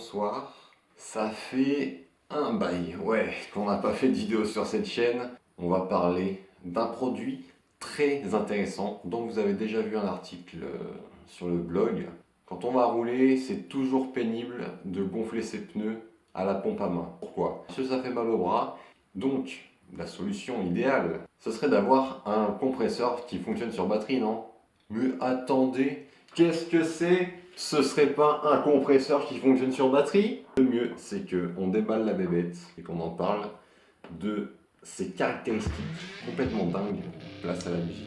bonsoir. Ça fait un bail, ouais, qu'on n'a pas fait de vidéo sur cette chaîne. On va parler d'un produit très intéressant dont vous avez déjà vu un article sur le blog. Quand on va rouler, c'est toujours pénible de gonfler ses pneus à la pompe à main. Pourquoi? Parce que ça fait mal au bras. Donc, la solution idéale, ce serait d'avoir un compresseur qui fonctionne sur batterie, non? Mais attendez, qu'est-ce que c'est? Ce serait pas un compresseur qui fonctionne sur batterie? Le mieux, c'est qu'on déballe la bébête et qu'on en parle de ses caractéristiques complètement dingues. Place à la musique.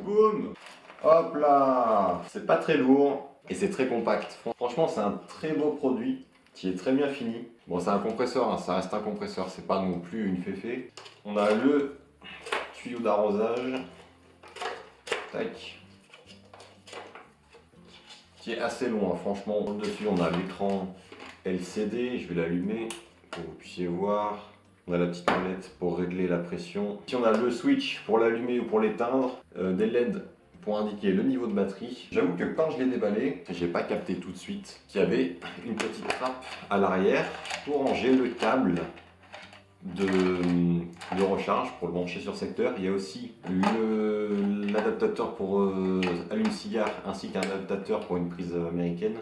Boum! Hop là! C'est pas très lourd et c'est très compact. Franchement, c'est un très beau produit qui est très bien fini. Bon, c'est un compresseur, hein, ça reste un compresseur, c'est pas non plus une féfé. On a le tuyau d'arrosage, tac, qui est assez long, hein, franchement. Dessus, on a l'écran LCD, je vais l'allumer pour que vous puissiez voir. On a la petite manette pour régler la pression. Ici, on a le switch pour l'allumer ou pour l'éteindre, des LED pour indiquer le niveau de batterie. J'avoue que quand je l'ai déballé, j'ai pas capté tout de suite qu'il y avait une petite trappe à l'arrière pour ranger le câble de recharge pour le brancher sur secteur. Il y a aussi l'adaptateur pour allume-cigare ainsi qu'un adaptateur pour une prise américaine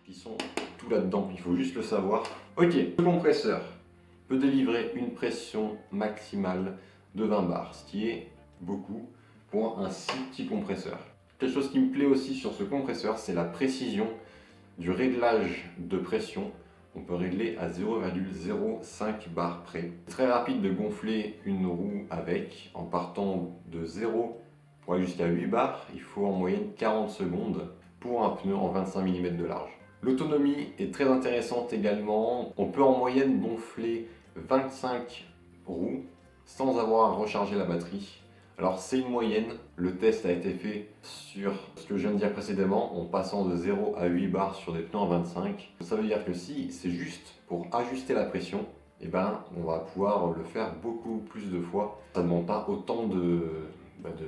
qui sont tout là-dedans. Il faut juste le savoir. Ok, le compresseur peut délivrer une pression maximale de 20 bars, ce qui est beaucoup pour un si petit compresseur. Quelque chose qui me plaît aussi sur ce compresseur, c'est la précision du réglage de pression. On peut régler à 0,05 bar près. C'est très rapide de gonfler une roue avec, en partant de 0 pour aller jusqu'à 8 bars, il faut en moyenne 40 secondes pour un pneu en 25 mm de large. L'autonomie est très intéressante également. On peut en moyenne gonfler 25 roues sans avoir à recharger la batterie. Alors c'est une moyenne, le test a été fait sur ce que je viens de dire précédemment en passant de 0 à 8 bars sur des pneus en 25. Ça veut dire que si c'est juste pour ajuster la pression, eh ben, on va pouvoir le faire beaucoup plus de fois. Ça ne demande pas autant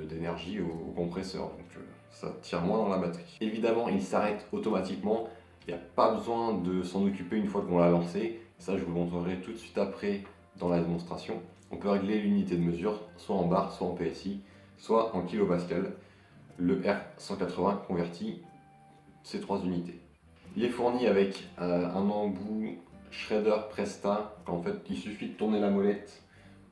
d'énergie au compresseur, donc ça tire moins dans la batterie. Évidemment il s'arrête automatiquement, il n'y a pas besoin de s'en occuper une fois qu'on l'a lancé. Ça je vous le montrerai tout de suite après dans la démonstration. On peut régler l'unité de mesure soit en bar, soit en PSI, soit en kilopascal. Le R180 convertit ces trois unités. Il est fourni avec un embout Shredder Presta. En fait, il suffit de tourner la molette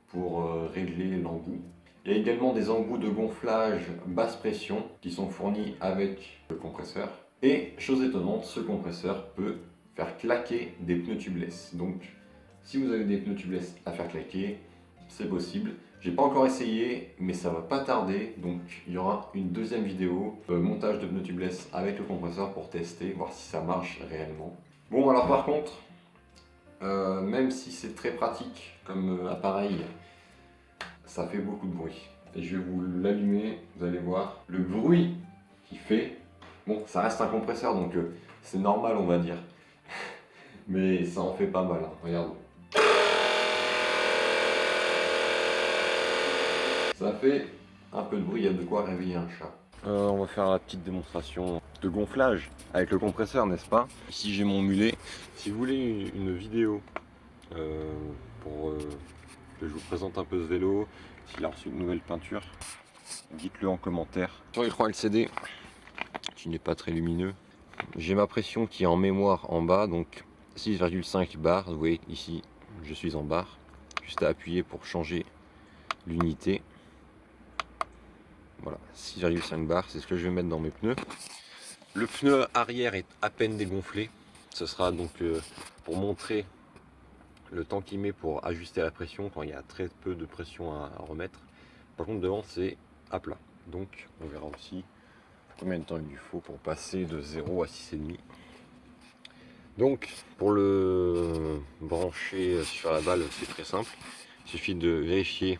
pour régler l'embout. Il y a également des embouts de gonflage basse pression qui sont fournis avec le compresseur. Et chose étonnante, ce compresseur peut faire claquer des pneus tubeless. Donc, si vous avez des pneus tubeless à faire claquer, c'est possible. J'ai pas encore essayé, mais ça va pas tarder. Donc, il y aura une deuxième vidéo montage de pneus tubeless avec le compresseur pour tester, voir si ça marche réellement. Bon, alors par contre, même si c'est très pratique comme appareil, ça fait beaucoup de bruit. Et je vais vous l'allumer, vous allez voir le bruit qu'il fait. Bon, ça reste un compresseur, donc c'est normal, on va dire. Mais ça en fait pas mal, hein. Regarde. Ça fait un peu de bruit, il y a de quoi réveiller un chat. On va faire la petite démonstration de gonflage avec le compresseur, n'est-ce pas? Ici j'ai mon mulet. Si vous voulez une vidéo pour que je vous présente un peu ce vélo, s'il a reçu une nouvelle peinture, dites-le en commentaire. Sur l'écran LCD, qui n'est pas très lumineux, j'ai ma pression qui est en mémoire en bas, donc 6,5 bars. Vous voyez ici, je suis en barre. Juste à appuyer pour changer l'unité. Voilà, 6,5 bars, c'est ce que je vais mettre dans mes pneus. Le pneu arrière est à peine dégonflé. Ce sera donc pour montrer le temps qu'il met pour ajuster la pression quand il y a très peu de pression à remettre. Par contre devant c'est à plat. Donc on verra aussi combien de temps il lui faut pour passer de 0 à 6,5. Donc pour le brancher sur la balle, c'est très simple. Il suffit de vérifier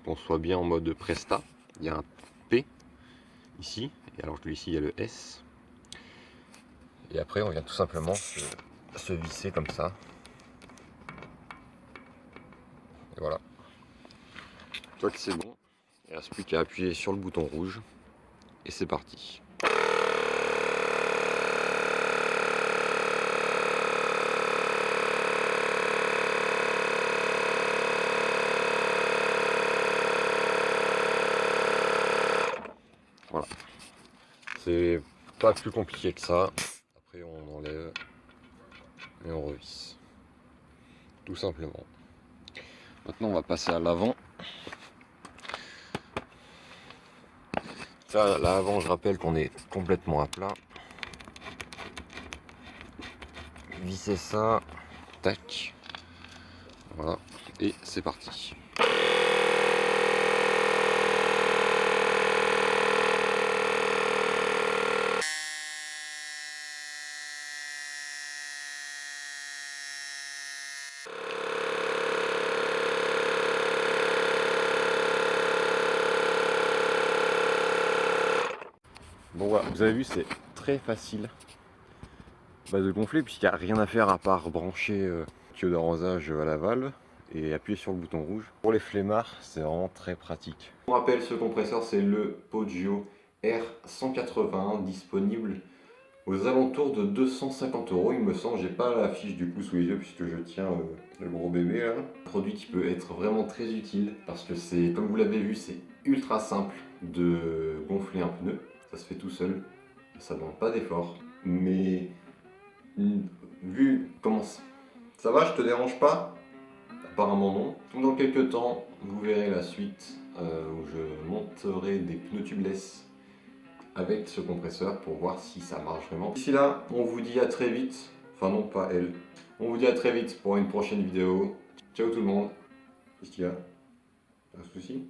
qu'on soit bien en mode Presta. Il y a un P ici, et alors que ici il y a le S. Et après on vient tout simplement se visser comme ça. Et voilà. Une fois que c'est bon, il ne reste plus qu'à appuyer sur le bouton rouge. Et c'est parti. Voilà. C'est pas plus compliqué que ça. Après on enlève et on revisse. Tout simplement. Maintenant on va passer à l'avant. Ça, là avant, je rappelle qu'on est complètement à plat. Visser ça, tac, voilà, et c'est parti. Bon voilà, vous avez vu, c'est très facile de gonfler puisqu'il n'y a rien à faire à part brancher tuyau d'arrosage à la valve et appuyer sur le bouton rouge. Pour les flemmards, c'est vraiment très pratique. Je vous rappelle, ce compresseur, c'est le Poggio R180 disponible aux alentours de 250 €, il me semble. J'ai pas la fiche du coup sous les yeux puisque je tiens le gros bébé là. Un produit qui peut être vraiment très utile parce que c'est, comme vous l'avez vu, c'est ultra simple de gonfler un pneu. Ça se fait tout seul, ça ne demande pas d'effort. Mais vu comment ça va, je te dérange pas? Apparemment non. Dans quelques temps, vous verrez la suite où je monterai des pneus tubeless avec ce compresseur pour voir si ça marche vraiment. D'ici là, on vous dit à très vite. Enfin non, pas elle. On vous dit à très vite pour une prochaine vidéo. Ciao tout le monde. Qu'est-ce qu'il y a? Un souci?